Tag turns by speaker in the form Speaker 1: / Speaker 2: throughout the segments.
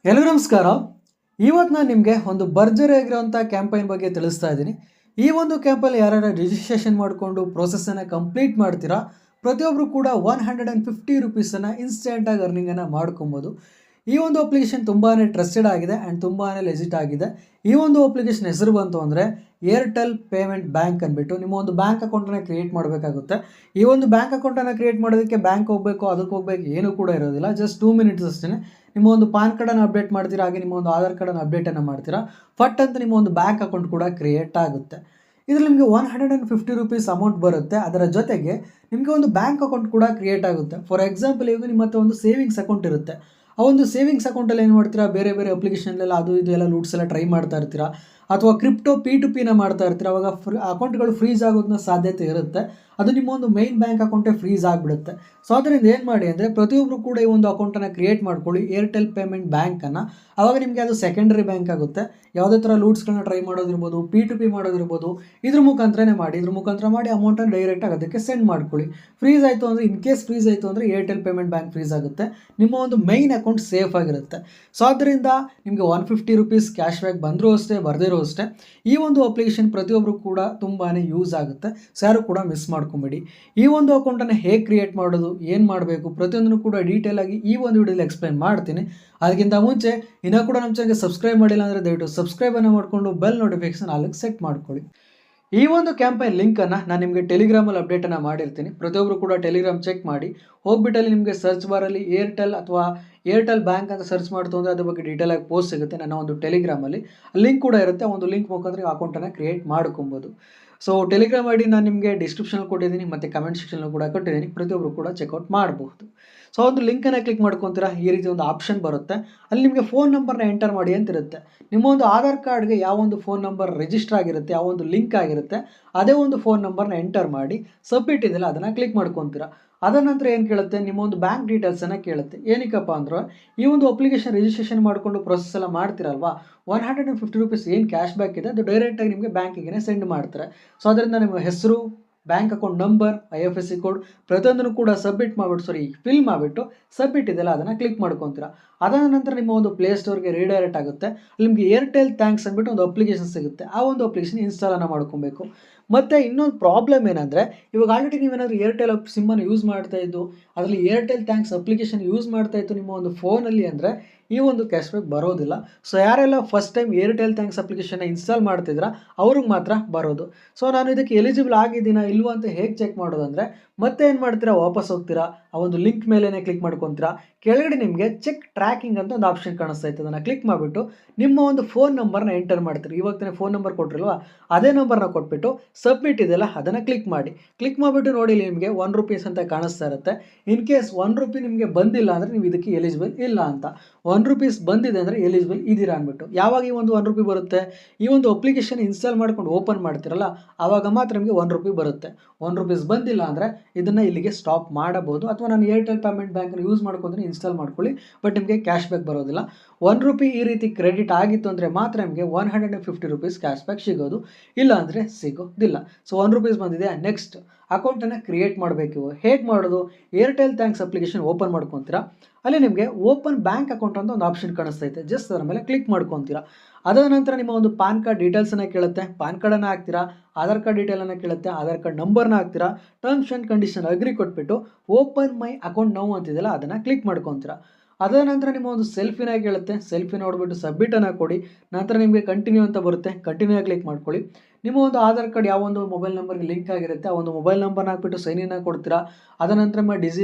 Speaker 1: ಎಲ್ಲರಿಗೂ ನಮಸ್ಕಾರ. ಇವತ್ತು ನಾನು ನಿಮಗೆ ಒಂದು ಭರ್ಜರಿ ಆಗಿರೋಂಥ ಕ್ಯಾಂಪೈನ್ ಬಗ್ಗೆ ತಿಳಿಸ್ತಾ ಇದ್ದೀನಿ. ಈ ಒಂದು ಕ್ಯಾಂಪಲ್ಲಿ ಯಾರ್ಯಾರು ರಿಜಿಸ್ಟ್ರೇಷನ್ ಮಾಡಿಕೊಂಡು ಪ್ರೋಸೆಸ್ಸನ್ನು ಕಂಪ್ಲೀಟ್ ಮಾಡ್ತೀರಾ, ಪ್ರತಿಯೊಬ್ಬರು ಕೂಡ ₹150 ಇನ್ಸ್ಟೆಂಟಾಗಿ ಅರ್ನಿಂಗನ್ನು ಮಾಡ್ಕೊಬೋದು. ಈ ಒಂದು ಅಪ್ಲಿಕೇಶನ್ ತುಂಬಾ ಟ್ರಸ್ಟೆಡ್ ಆಗಿದೆ ಆ್ಯಂಡ್ ತುಂಬಾ ಲೆಜಿಟ್ ಆಗಿದೆ. ಈ ಒಂದು ಅಪ್ಲಿಕೇಶನ್ ಹೆಸರು ಬಂತು ಅಂದರೆ ಏರ್ಟೆಲ್ ಪೇಮೆಂಟ್ ಬ್ಯಾಂಕ್ ಅಂದ್ಬಿಟ್ಟು ನಿಮ್ಮ ಒಂದು ಬ್ಯಾಂಕ್ ಅಕೌಂಟನ್ನು ಕ್ರಿಯೇಟ್ ಮಾಡಬೇಕಾಗುತ್ತೆ. ಈ ಒಂದು ಬ್ಯಾಂಕ್ ಅಕೌಂಟನ್ನು ಕ್ರಿಯೇಟ್ ಮಾಡೋದಕ್ಕೆ ಬ್ಯಾಂಕ್ ಹೋಗಬೇಕು, ಅದಕ್ಕೆ ಹೋಗಬೇಕು, ಏನೂ ಕೂಡ ಇರೋದಿಲ್ಲ. ಜಸ್ಟ್ 2 ಮಿನಿಟ್ಸ್ ಅಷ್ಟೇ. ನಿಮ್ಮ ಒಂದು ಪಾನ್ ಕಾರ್ಡನ್ನು ಅಪ್ಡೇಟ್ ಮಾಡ್ತೀರಾ, ಹಾಗೆ ನಿಮ್ಮ ಒಂದು ಆಧಾರ್ ಕಾರ್ಡನ್ನು ಅಪ್ಡೇಟನ್ನು ಮಾಡ್ತೀರಾ, ಫಟ್ ಅಂತ ನಿಮ್ಮ ಒಂದು ಬ್ಯಾಂಕ್ ಅಕೌಂಟ್ ಕೂಡ ಕ್ರಿಯೇಟ್ ಆಗುತ್ತೆ. ಇದರಲ್ಲಿ ನಿಮಗೆ ₹150 ಅಮೌಂಟ್ ಬರುತ್ತೆ. ಅದರ ಜೊತೆಗೆ ನಿಮಗೆ ಒಂದು ಬ್ಯಾಂಕ್ ಅಕೌಂಟ್ ಕೂಡ ಕ್ರಿಯೇಟ್ ಆಗುತ್ತೆ. ಫಾರ್ ಎಕ್ಸಾಂಪಲ್, ಈಗ ನಿಮ್ಮ ಹತ್ರ ಒಂದು ಸೇವಿಂಗ್ಸ್ ಅಕೌಂಟ್ ಇರುತ್ತೆ. ಆ ಒಂದು ಸೇವಿಂಗ್ಸ್ ಅಕೌಂಟಲ್ಲಿ ಏನು ಮಾಡ್ತೀರಾ, ಬೇರೆ ಬೇರೆ ಅಪ್ಲಿಕೇಶನ್ಲೆಲ್ಲ ಅದು ಇದು ಎಲ್ಲ ಲೂಟ್ಸ್ ಎಲ್ಲ ಟ್ರೈ ಮಾಡ್ತಾ ಇರ್ತೀರಾ, ಅಥವಾ ಕ್ರಿಪ್ಟೋ P2Pನ ಮಾಡ್ತಾ ಇರ್ತೀರ. ಅವಾಗ ಅಕೌಂಟ್ಗಳು ಫ್ರೀಸ್ ಆಗೋದನ್ನ ಸಾಧ್ಯತೆ ಇರುತ್ತೆ. ಅದು ನಿಮ್ಮ ಒಂದು ಮೈನ್ ಬ್ಯಾಂಕ್ ಅಕೌಂಟೇ ಫ್ರೀಸ್ ಆಗಿಬಿಡುತ್ತೆ. ಸೊ ಅದರಿಂದ ಏನು ಮಾಡಿ ಅಂದರೆ ಪ್ರತಿಯೊಬ್ಬರು ಕೂಡ ಈ ಒಂದು ಅಕೌಂಟನ್ನು ಕ್ರಿಯೇಟ್ ಮಾಡ್ಕೊಳ್ಳಿ, ಏರ್ಟೆಲ್ ಪೇಮೆಂಟ್ ಬ್ಯಾಂಕನ್ನು. ಆವಾಗ ನಿಮಗೆ ಅದು ಸೆಕೆಂಡರಿ ಬ್ಯಾಂಕ್ ಆಗುತ್ತೆ. ಯಾವುದೇ ಥರ ಲೂಟ್ಸ್ಗಳನ್ನ ಟ್ರೈ ಮಾಡೋದಿರ್ಬೋದು, P2P ಮಾಡೋದಿರ್ಬೋದು, ಇದ್ರ ಮುಖಾಂತರನೇ ಮಾಡಿ. ಇದ್ರ ಮುಖಾಂತರ ಮಾಡಿ ಅಮೌಂಟನ್ನು ಡೈರೆಕ್ಟಾಗಿ ಅದಕ್ಕೆ ಸೆಂಡ್ ಮಾಡ್ಕೊಳ್ಳಿ. ಫ್ರೀಸ್ ಆಯಿತು ಅಂದರೆ, ಇನ್ ಕೇಸ್ ಫ್ರೀಸ್ ಆಯಿತು ಅಂದರೆ ಏರ್ಟೆಲ್ ಪೇಮೆಂಟ್ ಬ್ಯಾಂಕ್ ಫ್ರೀಸ್ ಆಗುತ್ತೆ, ನಿಮ್ಮ ಒಂದು ಮೈನ್ ಅಕೌಂಟ್ ಸೇಫ್ ಆಗಿರುತ್ತೆ. ಸೊ ಅದರಿಂದ ನಿಮಗೆ ₹150 ಕ್ಯಾಶ್ ಬ್ಯಾಕ್ ಬಂದರೂ ಅಷ್ಟೇ, ಬರದಿರೋ ಅಷ್ಟೇ, ಈ ಒಂದು ಅಪ್ಲಿಕೇಶನ್ ಪ್ರತಿಯೊಬ್ಬರು ಕೂಡ ತುಂಬಾ ಯೂಸ್ ಆಗುತ್ತೆ. ಸೊ ಯಾರು ಕೂಡ ಮಿಸ್ ಮಾಡ್ಕೊಂಬೇಡಿ. ಈ ಒಂದು ಅಕೌಂಟನ್ನು ಹೇಗೆ ಕ್ರಿಯೇಟ್ ಮಾಡೋದು, ಏನು ಮಾಡಬೇಕು, ಪ್ರತಿಯೊಂದನ್ನು ಕೂಡ ಡೀಟೇಲಾಗಿ ಈ ಒಂದು ವಿಡಿಯೋದಲ್ಲಿ ಎಕ್ಸ್ಪ್ಲೈನ್ ಮಾಡ್ತೀನಿ. ಅದಕ್ಕಿಂತ ಮುಂಚೆ ಇನ್ನೂ ಕೂಡ ನಮ್ಮ ಚಾನಲ್ಗೆ ಸಬ್ಸ್ಕ್ರೈಬ್ ಮಾಡಿಲ್ಲ ಅಂದರೆ ದಯವಿಟ್ಟು ಸಬ್ಸ್ಕ್ರೈಬನ್ನು ಮಾಡಿಕೊಂಡು ಬೆಲ್ ನೋಟಿಫಿಕೇಶನ್ ಅಲ್ಲಿಗೆ ಸೆಟ್ ಮಾಡ್ಕೊಳ್ಳಿ. ಈ ಒಂದು ಕ್ಯಾಂಪೈನ್ ಲಿಂಕನ್ನು ನಾನು ನಿಮಗೆ ಟೆಲಿಗ್ರಾಮಲ್ಲಿ ಅಪ್ಡೇಟನ್ನು ಮಾಡಿರ್ತೀನಿ. ಪ್ರತಿಯೊಬ್ಬರು ಕೂಡ ಟೆಲಿಗ್ರಾಮ್ ಚೆಕ್ ಮಾಡಿ. ಹೋಗ್ಬಿಟ್ಟಲ್ಲಿ ನಿಮಗೆ ಸರ್ಚ್ ಬಾರಲ್ಲಿ ಏರ್ಟೆಲ್ ಅಥವಾ ಏರ್ಟೆಲ್ ಬ್ಯಾಂಕ್ ಅಂತ ಸರ್ಚ್ ಮಾಡ್ತು ಅಂದರೆ ಅದ್ರ ಬಗ್ಗೆ ಡೀಟೇಲಾಗಿ ಪೋಸ್ಟ್ ಸಿಗುತ್ತೆ ನನ್ನ ಒಂದು ಟೆಲಿಗ್ರಾಮಲ್ಲಿ. ಲಿಂಕ್ ಕೂಡ ಇರುತ್ತೆ. ಒಂದು ಲಿಂಕ್ ಮುಖಾಂತರ ಅಕೌಂಟನ್ನು ಕ್ರಿಯೇಟ್ ಮಾಡ್ಕೊಬೋದು. ಸೊ ಟೆಲಿಗ್ರಾಮ್ ಐ ಡಿ ನಾನು ನಿಮಗೆ ಡಿಸ್ಕ್ರಿಪ್ಷನಲ್ಲಿ ಕೊಟ್ಟಿದ್ದೀನಿ ಮತ್ತು ಕಮೆಂಟ್ ಸೆಕ್ಷನಲ್ಲಿ ಕೂಡ ಕೊಟ್ಟಿದ್ದೀನಿ. ಪ್ರತಿಯೊಬ್ಬರು ಕೂಡ ಚೆಕ್ಔಟ್ ಮಾಡಬಹುದು. ಸೊ ಒಂದು ಲಿಂಕನ್ನು ಕ್ಲಿಕ್ ಮಾಡ್ಕೊತೀರಾ, ಈ ರೀತಿ ಒಂದು ಆಪ್ಷನ್ ಬರುತ್ತೆ. ಅಲ್ಲಿ ನಿಮಗೆ ಫೋನ್ ನಂಬರ್ನ ಎಂಟರ್ ಮಾಡಿ ಅಂತಿರುತ್ತೆ. ನಿಮ್ಮ ಒಂದು ಆಧಾರ್ ಕಾರ್ಡ್ಗೆ ಯಾವ ಒಂದು ಫೋನ್ ನಂಬರ್ ರಿಜಿಸ್ಟರ್ ಆಗಿರುತ್ತೆ, ಯಾವ ಒಂದು ಲಿಂಕ್ ಆಗಿರುತ್ತೆ, ಅದೇ ಒಂದು ಫೋನ್ ನಂಬರ್ನ ಎಂಟರ್ ಮಾಡಿ ಸಬ್ಮಿಟ್ ಇದೆಯಲ್ಲ ಅದನ್ನು ಕ್ಲಿಕ್ ಮಾಡ್ಕೊತೀರಾ. ಅದರ ನಂತರ ಏನು ಕೇಳುತ್ತೆ, ನಿಮ್ಮ ಒಂದು ಬ್ಯಾಂಕ್ ಡೀಟೇಲ್ಸನ್ನು ಕೇಳುತ್ತೆ. ಏನಕ್ಕಪ್ಪ ಅಂದ್ರೆ ಈ ಒಂದು ಅಪ್ಲಿಕೇಶನ್ ರಿಜಿಸ್ಟ್ರೇಷನ್ ಮಾಡಿಕೊಂಡು ಪ್ರೊಸೆಸ್ ಎಲ್ಲ ಮಾಡ್ತಿರಲ್ವಾ, ₹150 ಏನು ಕ್ಯಾಶ್ ಬ್ಯಾಕ್ ಇದೆ ಅದು ಡೈರೆಕ್ಟಾಗಿ ನಿಮಗೆ ಬ್ಯಾಂಕಿಗೆ ಸೆಂಡ್ ಮಾಡ್ತಾರೆ. ಸೊ ಅದರಿಂದ ನಿಮ್ಮ ಹೆಸರು, bank account number, IFSC code ಪ್ರತಿಯೊಂದನ್ನು ಕೂಡ ಫಿಲ್ ಮಾಡಿಬಿಟ್ಟು ಸಬ್ಮಿಟ್ ಇದೆಯಲ್ಲ ಅದನ್ನು ಕ್ಲಿಕ್ ಮಾಡ್ಕೊತೀರಾ. ಅದಾದ ನಂತರ ನಿಮ್ಮ ಒಂದು ಪ್ಲೇಸ್ಟೋರ್ಗೆ ರೀಡೈರೆಕ್ಟ್ ಆಗುತ್ತೆ. ಅಲ್ಲಿ ನಿಮಗೆ ಏರ್ಟೆಲ್ ಥ್ಯಾಂಕ್ಸ್ ಅಂದ್ಬಿಟ್ಟು ಒಂದು ಅಪ್ಲಿಕೇಶನ್ ಸಿಗುತ್ತೆ. ಆ ಒಂದು ಅಪ್ಲಿಕೇಶನ್ ಇನ್ಸ್ಟಾಲನ್ನು ಮಾಡ್ಕೊಬೇಕು. ಮತ್ತು ಇನ್ನೊಂದು ಪ್ರಾಬ್ಲಮ್ ಏನಂದರೆ, ಇವಾಗ ಆಲ್ರೆಡಿ ನೀವೇನಾದರೂ ಏರ್ಟೆಲ್ ಸಿಮ್ಮನ್ನು ಯೂಸ್ ಮಾಡ್ತಾ ಇದ್ದು ಅದರಲ್ಲಿ ಏರ್ಟೆಲ್ ಥ್ಯಾಂಕ್ಸ್ ಅಪ್ಲಿಕೇಶನ್ ಯೂಸ್ ಮಾಡ್ತಾ ಇತ್ತು ನಿಮ್ಮ ಒಂದು ಫೋನಲ್ಲಿ ಅಂದರೆ ಈ ಒಂದು ಕ್ಯಾಶ್ ಬ್ಯಾಕ್ ಬರೋದಿಲ್ಲ. ಸೊ ಯಾರೆಲ್ಲ ಫಸ್ಟ್ ಟೈಮ್ ಏರ್ಟೆಲ್ ಥ್ಯಾಂಕ್ಸ್ ಅಪ್ಲಿಕೇಶನ್ನ ಇನ್ಸ್ಟಾಲ್ ಮಾಡ್ತಿದ್ರ ಅವ್ರಿಗೆ ಮಾತ್ರ ಬರೋದು. ಸೊ ನಾನು ಇದಕ್ಕೆ ಎಲಿಜಿಬಲ್ ಆಗಿದ್ದೀನಾ ಇಲ್ವಾ ಅಂತ ಹೇಗೆ ಚೆಕ್ ಮಾಡೋದು ಅಂದರೆ, ಮತ್ತೆ ಏನು ಮಾಡ್ತೀರಾ, ವಾಪಸ್ ಹೋಗ್ತೀರಾ, ಆ ಒಂದು ಲಿಂಕ್ ಮೇಲೇ ಕ್ಲಿಕ್ ಮಾಡ್ಕೊತೀರಾ. ಕೆಳಗಡೆ ನಿಮಗೆ ಚೆಕ್ ಟ್ರ್ಯಾಕಿಂಗ್ ಅಂತ ಒಂದು ಆಪ್ಷನ್ ಕಾಣಿಸ್ತಾ ಇತ್ತು. ಅದನ್ನು ಕ್ಲಿಕ್ ಮಾಡಿಬಿಟ್ಟು ನಿಮ್ಮ ಒಂದು ಫೋನ್ ನಂಬರ್ನ ಎಂಟರ್ ಮಾಡ್ತೀರಿ. ಇವಾಗ ತಾನೇ ಫೋನ್ ನಂಬರ್ ಕೊಟ್ಟಿರಲ್ವಾ, ಅದೇ ನಂಬರ್ನ ಕೊಟ್ಬಿಟ್ಟು ಸಬ್ಮಿಟ್ ಇದೆಯಲ್ಲ ಅದನ್ನು ಕ್ಲಿಕ್ ಮಾಡಿ. ಕ್ಲಿಕ್ ಮಾಡಿಬಿಟ್ಟು ನೋಡಿ, ನಿಮಗೆ ₹1 ಅಂತ ಕಾಣಿಸ್ತಾ ಇರುತ್ತೆ. ಇನ್ ಕೇಸ್ ₹1 ನಿಮಗೆ ಬಂದಿಲ್ಲ ಅಂದರೆ ನೀವು ಇದಕ್ಕೆ ಎಲಿಜಿಬಲ್ ಇಲ್ಲ ಅಂತ. ₹1 ಬಂದಿದೆ ಅಂದರೆ ಎಲಿಜಿಬಲ್ ಇದ್ದೀರಾ ಅಂದ್ಬಿಟ್ಟು. ಯಾವಾಗ ಈ ಒಂದು ₹1 ಬರುತ್ತೆ, ಈ ಒಂದು ಅಪ್ಲಿಕೇಶನ್ ಇನ್ಸ್ಟಾಲ್ ಮಾಡ್ಕೊಂಡು ಓಪನ್ ಮಾಡ್ತಿರಲ್ಲ ಆವಾಗ ಮಾತ್ರ ನಿಮಗೆ ₹1 ಬರುತ್ತೆ. ₹1 ಬಂದಿಲ್ಲ ಅಂದರೆ ಇದನ್ನು ಇಲ್ಲಿಗೆ ಸ್ಟಾಪ್ ಮಾಡಬಹುದು. ಅಥವಾ ನಾನು ಏರ್ಟೆಲ್ ಪೇಮೆಂಟ್ ಬ್ಯಾಂಕನ್ನು ಯೂಸ್ ಮಾಡ್ಕೊಂಡ್ರೆ ಇನ್ಸ್ಟಾಲ್ ಮಾಡ್ಕೊಳ್ಳಿ, ಬಟ್ ನಿಮಗೆ ಕ್ಯಾಶ್ ಬ್ಯಾಕ್ ಬರೋದಿಲ್ಲ. ₹1 ಈ ರೀತಿ ಕ್ರೆಡಿಟ್ ಆಗಿತ್ತು ಅಂದರೆ ಮಾತ್ರ ನಿಮಗೆ ₹150 ಕ್ಯಾಶ್ ಬ್ಯಾಕ್ ಸಿಗೋದು, ಇಲ್ಲ ಅಂದರೆ ಸಿಗೋದಿಲ್ಲ. ಸೊ ₹1 ಬಂದಿದೆ. ನೆಕ್ಸ್ಟ್ ಅಕೌಂಟನ್ನು ಕ್ರಿಯೇಟ್ ಮಾಡಬೇಕು. ಹೇಗೆ ಮಾಡೋದು, ಏರ್ಟೆಲ್ ಥ್ಯಾಂಕ್ಸ್ ಅಪ್ಲಿಕೇಶನ್ ಓಪನ್ ಮಾಡ್ಕೊತೀರಾ. ಅಲ್ಲಿ ನಿಮಗೆ ಓಪನ್ ಬ್ಯಾಂಕ್ ಅಕೌಂಟ್ ಅಂತ ಒಂದು ಆಪ್ಷನ್ ಕಾಣಿಸ್ತೈತೆ. ಜಸ್ಟ್ ಅದರ ಮೇಲೆ ಕ್ಲಿಕ್ ಮಾಡ್ಕೊತೀರಾ. ಅದಾದ ನಂತರ ನಿಮ್ಮ ಒಂದು ಪಾನ್ ಕಾರ್ಡ್ ಡೀಟೇಲ್ಸನ್ನು ಕೇಳುತ್ತೆ. ಪಾನ್ ಕಾರ್ಡನ್ನು ಹಾಕ್ತೀರಾ, ಆಧಾರ್ ಕಾರ್ಡ್ ಡೀಟೇಲನ್ನು ಕೇಳುತ್ತೆ, ಆಧಾರ್ ಕಾರ್ಡ್ ನಂಬರ್ನ ಹಾಕ್ತೀರಾ, ಟರ್ಮ್ಸ್ ಆ್ಯಂಡ್ ಕಂಡೀಷನ್ ಅಗ್ರಿ ಕೊಟ್ಬಿಟ್ಟು ಓಪನ್ ಮೈ ಅಕೌಂಟ್ ನೌ ಅಂತಿದೆಯಲ್ಲ ಅದನ್ನು ಕ್ಲಿಕ್ ಮಾಡ್ಕೊತೀರಾ. ಅದಾದ ನಂತರ ನಿಮ್ಮ ಒಂದು ಸೆಲ್ಫಿನ ಕೇಳುತ್ತೆ. ಸೆಲ್ಫಿ ನೋಡಿಬಿಟ್ಟು ಸಬ್ಮಿಟನ್ನು ಕೊಡಿ. ನಂತರ ನಿಮಗೆ ಕಂಟಿನ್ಯೂ ಅಂತ ಬರುತ್ತೆ. ಕಂಟಿನ್ಯೂ ಕ್ಲಿಕ್ ಮಾಡ್ಕೊಳ್ಳಿ. ನಿಮ್ಮ ಒಂದು ಆಧಾರ್ ಕಾರ್ಡ್ ಯಾವ ಒಂದು ಮೊಬೈಲ್ ನಂಬರ್ಗೆ ಲಿಂಕ್ ಆಗಿರುತ್ತೆ ಆ ಒಂದು ಮೊಬೈಲ್ ನಂಬರ್ನ ಹಾಕ್ಬಿಟ್ಟು ಸೈನಿನ ಕೊಡ್ತೀರಾ. ಅದ ನಂತರ ನಿಮ್ಮ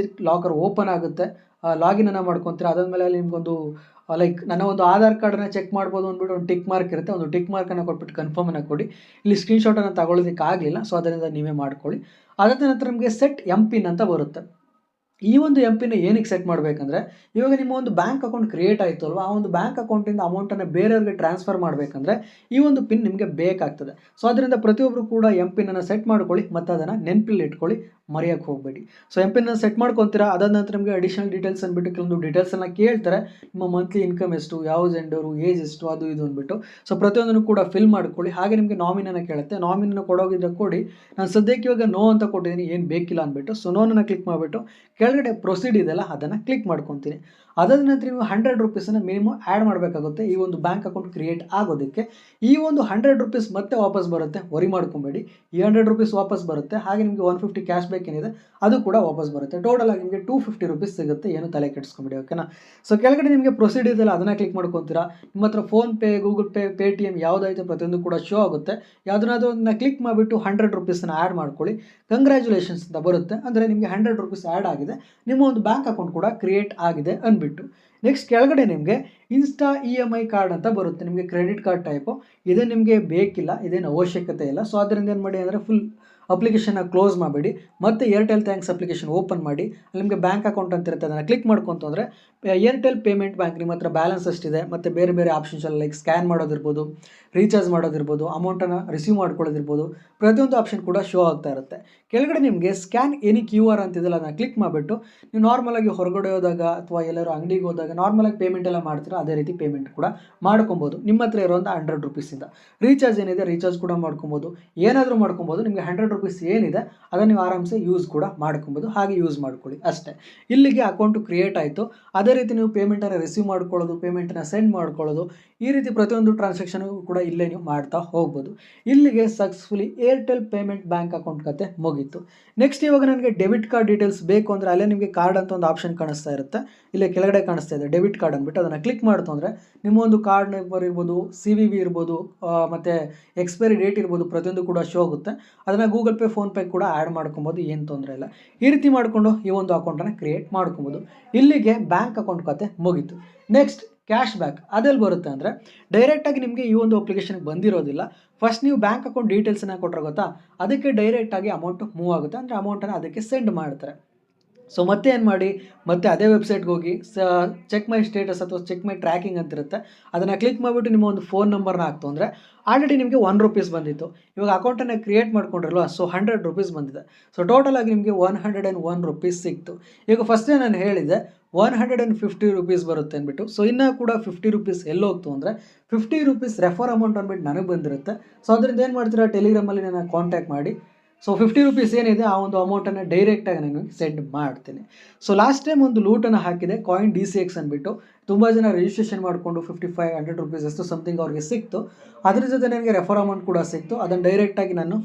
Speaker 1: ಲಾಕರ್ ಓಪನ್ ಆಗುತ್ತೆ. ಲಾಗಿನನ್ನು ಮಾಡ್ಕೊತೀರಾ. ಅದಾದಮೇಲೆ ಅಲ್ಲಿ ನಿಮಗೊಂದು ನನ್ನ ಒಂದು ಆಧಾರ್ ಕಾರ್ಡನ್ನ ಚೆಕ್ ಮಾಡ್ಬೋದು ಅಂದ್ಬಿಟ್ಟು ಒಂದು ಟಿಕ್ ಮಾರ್ಕ್ ಇರುತ್ತೆ. ಒಂದು ಟಿಕ್ ಮಾರ್ಕನ್ನು ಕೊಟ್ಬಿಟ್ಟು ಕನ್ಫರ್ಮನ್ನು ಕೊಡಿ. ಇಲ್ಲಿ ಸ್ಕ್ರೀನ್ಶಾಟನ್ನು ತಗೊಳ್ಳೋದಕ್ಕೆ ಆಗಲಿಲ್ಲ, ಸೊ ಅದರಿಂದ ನೀವೇ ಮಾಡ್ಕೊಳ್ಳಿ. ಅದಾದ ನಂತರ ನಿಮಗೆ ಸೆಟ್ MPIN ಅಂತ ಬರುತ್ತೆ. ಈ ಒಂದು MPIN ಏನಕ್ಕೆ ಸೆಟ್ ಮಾಡಬೇಕಂದ್ರೆ, ಇವಾಗ ನಿಮ್ಮ ಒಂದು ಬ್ಯಾಂಕ್ ಅಕೌಂಟ್ ಕ್ರಿಯೇಟ್ ಆಯಿತು ಅಲ್ವಾ, ಆ ಒಂದು ಬ್ಯಾಂಕ್ ಅಕೌಂಟಿಂದ ಅಮೌಂಟನ್ನು ಬೇರೆಯವ್ರಿಗೆ ಟ್ರಾನ್ಸ್ಫರ್ ಮಾಡಬೇಕಂದ್ರೆ ಈ ಒಂದು ಪಿನ್ ನಿಮಗೆ ಬೇಕಾಗ್ತದೆ. ಸೊ ಅದರಿಂದ ಪ್ರತಿಯೊಬ್ಬರು ಕೂಡ MPIN ಸೆಟ್ ಮಾಡ್ಕೊಳ್ಳಿ ಮತ್ತು ಅದನ್ನು ನೆನಪಲ್ಲಿ ಇಟ್ಕೊಳ್ಳಿ. ಮರೆಯೋಕ್ಕೆ ಹೋಗಬೇಡಿ. ಸೊ MPIN ಸೆಟ್ ಮಾಡ್ಕೊತೀರಾ. ಅದಾದ ನಂತರ ನಿಮಗೆ ಅಡಿಷನಲ್ ಡೀಟೇಲ್ಸ್ ಅಂದ್ಬಿಟ್ಟು ಕೆಲವೊಂದು ಡೀಟೇಲ್ಸನ್ನು ಕೇಳ್ತಾರೆ. ನಿಮ್ಮ ಮಂತ್ಲಿ ಇನ್ಕಮ್ ಎಷ್ಟು, ಯಾವ ಜೆಂಡರು, ಏಜ್ ಎಷ್ಟು, ಅದು ಇದು ಅಂದ್ಬಿಟ್ಟು. ಸೊ ಪ್ರತಿಯೊಂದನ್ನು ಕೂಡ ಫಿಲ್ ಮಾಡ್ಕೊಳ್ಳಿ. ಹಾಗೆ ನಿಮಗೆ ನಾಮಿನನ್ನು ಕೇಳುತ್ತೆ. ನಾಮಿನನ್ನು ಕೊಡೋಗಿದ್ರೆ ಕೊಡಿ. ನಾನು ಸದ್ಯಕ್ಕೆ ಇವಾಗ ನೋ ಅಂತ ಕೊಟ್ಟಿದ್ದೀನಿ, ಏನು ಬೇಕಿಲ್ಲ ಅಂದ್ಬಿಟ್ಟು. ಸೊ ನೋನನ್ನು ಕ್ಲಿಕ್ ಮಾಡಿಬಿಟ್ಟು ಕೆಳಗಡೆ ಪ್ರೊಸೀಡ್ ಇದೆಯಲ್ಲ ಅದನ್ನು ಕ್ಲಿಕ್ ಮಾಡ್ಕೊತೀನಿ. ಅದಾದ ನಂತರ ನೀವು 100 ರೂಪೀಸನ್ನು ಮಿನಿಮಮ್ ಆ್ಯಡ್ ಮಾಡಬೇಕಾಗುತ್ತೆ ಈ ಒಂದು ಬ್ಯಾಂಕ್ ಅಕೌಂಟ್ ಕ್ರಿಯೇಟ್ ಆಗೋದಕ್ಕೆ. ಈ ಒಂದು 100 ರೂಪೀಸ್ ಮತ್ತೆ ವಾಪಸ್ ಬರುತ್ತೆ, ವರಿ ಮಾಡ್ಕೊಬೇಡಿ. ಈ 100 ರೂಪೀಸ್ ವಾಪಸ್ ಬರುತ್ತೆ. ಹಾಗೆ ನಿಮಗೆ 150 ಕ್ಯಾಶ್ ಬ್ಯಾಕ್ ಏನಿದೆ ಅದು ಕೂಡ ವಾಪಸ್ ಬರುತ್ತೆ. ಟೋಟಲ್ ಆಗಿ ನಿಮಗೆ 250 ರೂಪೀಸ್ ಸಿಗುತ್ತೆ. ಏನು ತಲೆ ಕೆಡಿಸ್ಕೊಂಬಿಡಿ, ಓಕೆನಾ. ಸೊ ಕೆಳಗಡೆ ನಿಮಗೆ ಪ್ರೊಸೀಡ್ ಇದೆಯಲ್ಲ ಅದನ್ನು ಕ್ಲಿಕ್ ಮಾಡ್ಕೊತೀರಾ. ನಿಮ್ಮ ಹತ್ರ ಫೋನ್ಪೇ, ಗೂಗಲ್ ಪೇ, ಪೇಟಿಎಮ್ ಯಾವುದೈತೆ ಪ್ರತಿಯೊಂದು ಕೂಡ ಶೋ ಆಗುತ್ತೆ. ಯಾವುದನ್ನಾದ್ರೂ ಅದನ್ನ ಕ್ಲಿಕ್ ಮಾಡಿಬಿಟ್ಟು 100 ರೂಪೀಸನ್ನು ಆ್ಯಡ್ ಮಾಡ್ಕೊಳ್ಳಿ. ಕಂಗ್ರ್ಯಾಚುಲೇಷನ್ಸ್ ಅಂತ ಬರುತ್ತೆ. ಅಂದರೆ ನಿಮಗೆ 100 ರೂಪೀಸ್ ಆ್ಯಡ್ ಆಗಿದೆ, ನಿಮ್ಮ ಒಂದು ಬ್ಯಾಂಕ್ ಅಕೌಂಟ್ ಕೂಡ ಕ್ರಿಯೇಟ್ ಆಗಿದೆ ಅಂದ್ಬಿಟ್ಟು. ನೆಕ್ಸ್ಟ್ ಕೆಳಗಡೆ ನಿಮಗೆ ಇನ್ಸ್ಟಾ EMI ಕಾರ್ಡ್ ಅಂತ ಬರುತ್ತೆ. ನಿಮಗೆ ಕ್ರೆಡಿಟ್ ಕಾರ್ಡ್ ಟೈಪು ಇದೇ ನಿಮಗೆ ಬೇಕಿಲ್ಲ, ಇದೇನು ಅವಶ್ಯಕತೆ ಇಲ್ಲ. ಸೊ ಅದರಿಂದ ಏನು ಮಾಡಿ ಅಂದರೆ ಫುಲ್ ಅಪ್ಲಿಕೇಶನ್ನ ಕ್ಲೋಸ್ ಮಾಡಬೇಡಿ. ಮತ್ತು ಏರ್ಟೆಲ್ ಥ್ಯಾಂಕ್ಸ್ ಅಪ್ಲಿಕೇಶನ್ ಓಪನ್ ಮಾಡಿ. ಅಲ್ಲಿ ನಿಮಗೆ ಬ್ಯಾಂಕ್ ಅಕೌಂಟ್ ಅಂತ ಇರುತ್ತೆ, ಅದನ್ನು ಕ್ಲಿಕ್ ಮಾಡ್ಕೊಂತಂದರೆ ಏರ್ಟೆಲ್ ಪೇಮೆಂಟ್ ಬ್ಯಾಂಕ್ ನಿಮ್ಮ ಹತ್ರ ಬ್ಯಾಲೆನ್ಸ್ ಅಷ್ಟಿದೆ, ಮತ್ತು ಬೇರೆ ಬೇರೆ ಆಪ್ಷನ್ಸ್ ಎಲ್ಲ ಲೈಕ್ ಸ್ಕ್ಯಾನ್ ಮಾಡೋದಿರ್ಬೋದು, ರೀಚಾರ್ಜ್ ಮಾಡೋದಿರ್ಬೋದು, ಅಮೌಂಟನ್ನು ರಿಸೀವ್ ಮಾಡ್ಕೊಳ್ಳೋದಿರ್ಬೋದು, ಪ್ರತಿಯೊಂದು ಆಪ್ಷನ್ ಕೂಡ ಶೋ ಆಗ್ತಾ ಇರುತ್ತೆ. ಕೆಳಗಡೆ ನಿಮಗೆ ಸ್ಕ್ಯಾನ್ ಎನಿ QR ಅಂತಿದೆಯಲ್ಲ ಅದನ್ನು ಕ್ಲಿಕ್ ಮಾಡಿಬಿಟ್ಟು ನೀವು ನಾರ್ಮಲಾಗಿ ಹೊರಗಡೆ ಹೋದಾಗ ಅಥವಾ ಎಲ್ಲರೂ ಅಂಗಡಿಗೆ ಹೋದಾಗ ನಾರ್ಮಲಾಗಿ ಪೇಮೆಂಟ್ ಎಲ್ಲ ಮಾಡ್ತೀರಾ, ಅದೇ ರೀತಿ ಪೇಮೆಂಟ್ ಕೂಡ ಮಾಡ್ಕೊಬೋದು ನಿಮ್ಮ ಹತ್ರ ಇರೋಂಥ 100 ರೂಪೀಸಿಂದ. ರೀಚಾರ್ಜ್ ಏನಿದೆ ರೀಚಾರ್ಜ್ ಕೂಡ ಮಾಡ್ಕೊಬೋದು, ಏನಾದರೂ ಮಾಡ್ಕೊಬೋದು. ನಿಮಗೆ 100 ರೂಪೀಸ್ ಏನಿದೆ ಅದನ್ನು ನೀವು ಆರಾಮ್ಸೆ ಯೂಸ್ ಕೂಡ ಮಾಡ್ಕೊಬೋದು. ಹಾಗೆ ಯೂಸ್ ಮಾಡ್ಕೊಳ್ಳಿ ಅಷ್ಟೇ. ಇಲ್ಲಿಗೆ ಅಕೌಂಟು ಕ್ರಿಯೇಟ್ ಆಯಿತು. ಅದೇ ರೀತಿ ನೀವು ಪೇಮೆಂಟನ್ನು ರಿಸೀವ್ ಮಾಡ್ಕೊಳ್ಳೋದು, ಪೇಮೆಂಟನ್ನು ಸೆಂಡ್ ಮಾಡ್ಕೊಳ್ಳೋದು, ಈ ರೀತಿ ಪ್ರತಿಯೊಂದು ಟ್ರಾನ್ಸಾಕ್ಷನ್ ಕೂಡ ಇಲ್ಲೇ ನೀವು ಮಾಡ್ತಾ ಹೋಗ್ಬೋದು. ಇಲ್ಲಿಗೆ successfully Airtel payment bank account ಕತೆ ಮುಗೀತು. ನೆಕ್ಸ್ಟ್ ಇವಾಗ ನನಗೆ ಡೆಬಿಟ್ ಕಾರ್ಡ್ ಡೀಟೇಲ್ಸ್ ಬೇಕು ಅಂದರೆ ಅಲ್ಲೇ ನಿಮಗೆ ಕಾರ್ಡ್ ಅಂತ ಒಂದು ಆಪ್ಷನ್ ಕಾಣಿಸ್ತಾ ಇರುತ್ತೆ. ಇಲ್ಲೇ ಕೆಳಗಡೆ ಕಾಣಿಸ್ತಾ ಇದೆ ಡೆಬಿಟ್ ಕಾರ್ಡ್ ಅಂದ್ಬಿಟ್ಟು. ಅದನ್ನು ಕ್ಲಿಕ್ ಮಾಡ್ತು ಅಂದರೆ ನಿಮ್ಮ ಒಂದು ಕಾರ್ಡ್ ನಂಬರ್ ಇರ್ಬೋದು, CVV ಇರ್ಬೋದು, ಮತ್ತು ಎಕ್ಸ್ಪೈರಿ ಡೇಟ್ ಇರ್ಬೋದು, ಪ್ರತಿಯೊಂದು ಕೂಡ ಶೋ ಆಗುತ್ತೆ. ಅದನ್ನು ಗೂಗಲ್ ಪೇ, ಫೋನ್ಪೇ ಕೂಡ ಆ್ಯಡ್ ಮಾಡ್ಕೊಬೋದು, ಏನು ತೊಂದರೆ ಇಲ್ಲ. ಈ ರೀತಿ ಮಾಡಿಕೊಂಡು ಈ ಒಂದು ಅಕೌಂಟನ್ನು ಕ್ರಿಯೇಟ್ ಮಾಡ್ಕೊಬೋದು. ಇಲ್ಲಿಗೆ ಬ್ಯಾಂಕ್ ಅಕೌಂಟ್ ಕತೆ ಮುಗೀತು. ನೆಕ್ಸ್ಟ್ ಕ್ಯಾಶ್ ಬ್ಯಾಕ್ ಅದೆಲ್ಲಿ ಬರುತ್ತೆ ಅಂದರೆ ಡೈರೆಕ್ಟಾಗಿ ನಿಮಗೆ ಈ ಒಂದು ಅಪ್ಲಿಕೇಶನ್ಗೆ ಬಂದಿರೋದಿಲ್ಲ. ಫಸ್ಟ್ ನೀವು ಬ್ಯಾಂಕ್ ಅಕೌಂಟ್ ಡೀಟೇಲ್ಸನ್ನು ಕೊಟ್ಟರೆ ಗೊತ್ತಾ, ಅದಕ್ಕೆ ಡೈರೆಕ್ಟಾಗಿ ಅಮೌಂಟು ಮೂವ್ ಆಗುತ್ತೆ. ಅಂದರೆ ಅಮೌಂಟನ್ನು ಅದಕ್ಕೆ ಸೆಂಡ್ ಮಾಡ್ತಾರೆ. ಸೊ ಮತ್ತೆ ಏನು ಮಾಡಿ, ಮತ್ತೆ ಅದೇ ವೆಬ್ಸೈಟ್ಗೆ ಹೋಗಿ ಚೆಕ್ ಮೈ ಸ್ಟೇಟಸ್ ಅಥವಾ ಚೆಕ್ ಮೈ ಟ್ರ್ಯಾಕಿಂಗ್ ಅಂತಿರುತ್ತೆ, ಅದನ್ನು ಕ್ಲಿಕ್ ಮಾಡಿಬಿಟ್ಟು ನಿಮ್ಮ ಒಂದು ಫೋನ್ ನಂಬರ್ನ ಹಾಕ್ತು ಅಂದರೆ ಆಲ್ರೆಡಿ ನಿಮಗೆ 1 ರೂಪೀಸ್ ಬಂದಿತ್ತು. ಇವಾಗ ಅಕೌಂಟನ್ನು ಕ್ರಿಯೇಟ್ ಮಾಡ್ಕೊಂಡ್ರಲ್ವ, ಸೊ 100 ರೂಪೀಸ್ ಬಂದಿದೆ. ಸೊ ಟೋಟಲಾಗಿ ನಿಮಗೆ 101 ರೂಪೀಸ್ ಸಿಕ್ತು. ಈಗ ಫಸ್ಟೇ ನಾನು ಹೇಳಿದೆ 150 ರೂಪೀಸ್ ಬರುತ್ತೆ ಅಂದ್ಬಿಟ್ಟು. ಸೊ ಇನ್ನೂ ಕೂಡ 50 ರೂಪೀಸ್ ಎಲ್ಲೋಗ್ತು ಅಂದರೆ 50 ರೂಪೀಸ್ ರೆಫರ್ ಅಮೌಂಟ್ ಅಂದ್ಬಿಟ್ಟು ನನಗೆ ಬಂದಿರುತ್ತೆ. ಸೊ ಅದರಿಂದ ಏನು ಮಾಡ್ತೀರಾ, ಟೆಲಿಗ್ರಾಮಲ್ಲಿ ನನ್ನ ಕಾಂಟ್ಯಾಕ್ಟ್ ಮಾಡಿ. ಸೊ 50 ರೂಪೀಸ್ ಏನಿದೆ ಆ ಒಂದು ಅಮೌಂಟನ್ನು ಡೈರೆಕ್ಟಾಗಿ ನಾನು ಸೆಂಡ್ ಮಾಡ್ತೀನಿ. ಸೊ ಲಾಸ್ಟ್ ಟೈಮ್ ಒಂದು ಲೂಟನ್ನು ಹಾಕಿದೆ ಕಾಯಿನ್ DCX ಅಂದ್ಬಿಟ್ಟು. ತುಂಬ ಜನ ರಿಜಿಸ್ಟ್ರೇಷನ್ ಮಾಡಿಕೊಂಡು 55-100 ರೂಪೀಸ್ ಅಷ್ಟು ಸಮಥಿಂಗ್ ಅವ್ರಿಗೆ ಸಿಕ್ತು. ಅದ್ರ ಜೊತೆ ನನಗೆ ರೆಫರ್ ಅಮೌಂಟ್ ಕೂಡ ಸಿಕ್ತು. ಅದನ್ನು ಡೈರೆಕ್ಟಾಗಿ ನಾನು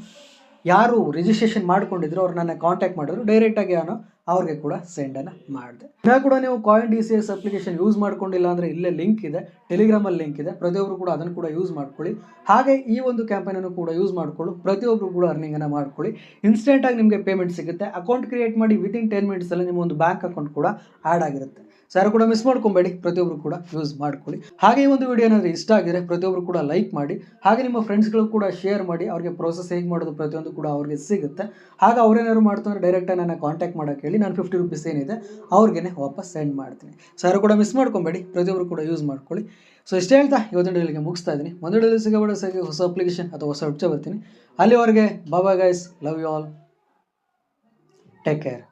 Speaker 1: ಯಾರು ರಿಜಿಸ್ಟ್ರೇಷನ್ ಮಾಡ್ಕೊಂಡಿದ್ರು ಅವ್ರು ನನ್ನ ಕಾಂಟ್ಯಾಕ್ಟ್ ಮಾಡಿದ್ರು, ಡೈರೆಕ್ಟಾಗಿ ನಾನು ಅವ್ರಿಗೆ ಕೂಡ ಸೆಂಡನ್ನು ಮಾಡಿದೆ. ಇನ್ನೂ ಕೂಡ ನೀವು ಕಾಯಿನ್ DCX ಅಪ್ಲಿಕೇಶನ್ ಯೂಸ್ ಮಾಡ್ಕೊಂಡಿಲ್ಲ ಅಂದರೆ ಇಲ್ಲೇ ಲಿಂಕ್ ಇದೆ, ಟೆಲಿಗ್ರಾಮಲ್ಲಿ ಲಿಂಕ್ ಇದೆ, ಪ್ರತಿಯೊಬ್ಬರು ಕೂಡ ಅದನ್ನು ಕೂಡ ಯೂಸ್ ಮಾಡ್ಕೊಳ್ಳಿ. ಹಾಗೆ ಈ ಒಂದು ಕ್ಯಾಂಪೇನನ್ನು ಕೂಡ ಯೂಸ್ ಮಾಡಿಕೊಂಡು ಪ್ರತಿಯೊಬ್ಬರು ಕೂಡ ಅರ್ನಿಂಗನ್ನು ಮಾಡ್ಕೊಳ್ಳಿ. ಇನ್ಸ್ಟೆಂಟಾಗಿ ನಿಮಗೆ ಪೇಮೆಂಟ್ ಸಿಗುತ್ತೆ. ಅಕೌಂಟ್ ಕ್ರಿಯೇಟ್ ಮಾಡಿ ವಿತಿನ್ 10 ಮಿನಿಟ್ಸಲ್ಲಿ ನಿಮ್ಮ ಒಂದು ಬ್ಯಾಂಕ್ ಅಕೌಂಟ್ ಕೂಡ ಆ್ಯಡ್ ಆಗಿರುತ್ತೆ. ಸೊ ಯಾರು ಕೂಡ ಮಿಸ್ ಮಾಡ್ಕೊಬೇಡಿ, ಪ್ರತಿಯೊಬ್ಬರು ಕೂಡ ಯೂಸ್ ಮಾಡ್ಕೊಳ್ಳಿ. ಹಾಗೆ ಈ ಒಂದು ವಿಡಿಯೋ ಏನಾದರೂ ಇಷ್ಟ ಆಗಿದ್ರೆ ಪ್ರತಿಯೊಬ್ಬರು ಕೂಡ ಲೈಕ್ ಮಾಡಿ. ಹಾಗೆ ನಿಮ್ಮ ಫ್ರೆಂಡ್ಸ್ಗಳು ಕೂಡ ಶೇರ್ ಮಾಡಿ. ಅವ್ರಿಗೆ ಪ್ರೋಸೆಸ್ ಹೇಗೆ ಮಾಡೋದು ಪ್ರತಿಯೊಂದು ಕೂಡ ಅವ್ರಿಗೆ ಸಿಗುತ್ತೆ. ಹಾಗೆ ಅವ್ರೇನಾದ್ರು ಮಾಡ್ತಾರೆ ಡೈರೆಕ್ಟಾಗಿ ನನ್ನ ಕಾಂಟ್ಯಾಕ್ಟ್ ಮಾಡೋಕ್ಕೆ ಹೇಳಿ, ನಾನು 50 ರೂಪೀಸ್ ಏನಿದೆ ಅವ್ರಿಗೆ ವಾಪಸ್ ಸೆಂಡ್ ಮಾಡ್ತೀನಿ. ಸೊ ಯಾರು ಕೂಡ ಮಿಸ್ ಮಾಡ್ಕೊಬೇಡಿ, ಪ್ರತಿಯೊಬ್ಬರು ಕೂಡ ಯೂಸ್ ಮಾಡ್ಕೊಳ್ಳಿ. ಸೊ ಇಷ್ಟೇ ಹೇಳ್ತಾ ಇವತ್ತಿನ ಡೀಲಿಗೆ ಮುಗಿಸ್ತಾ ಇದ್ದೀನಿ. ಒಂದು ಡೀಲಿ ಸಿಗಬೇಡ ಹೊಸ ಅಪ್ಲಿಕೇಶನ್ ಅಥವಾ ಹೊಸ ವೆಬ್ಸೈಟ್ ಬರ್ತೀನಿ. ಅಲ್ಲಿವರೆಗೆ bye guys, love you all, take care.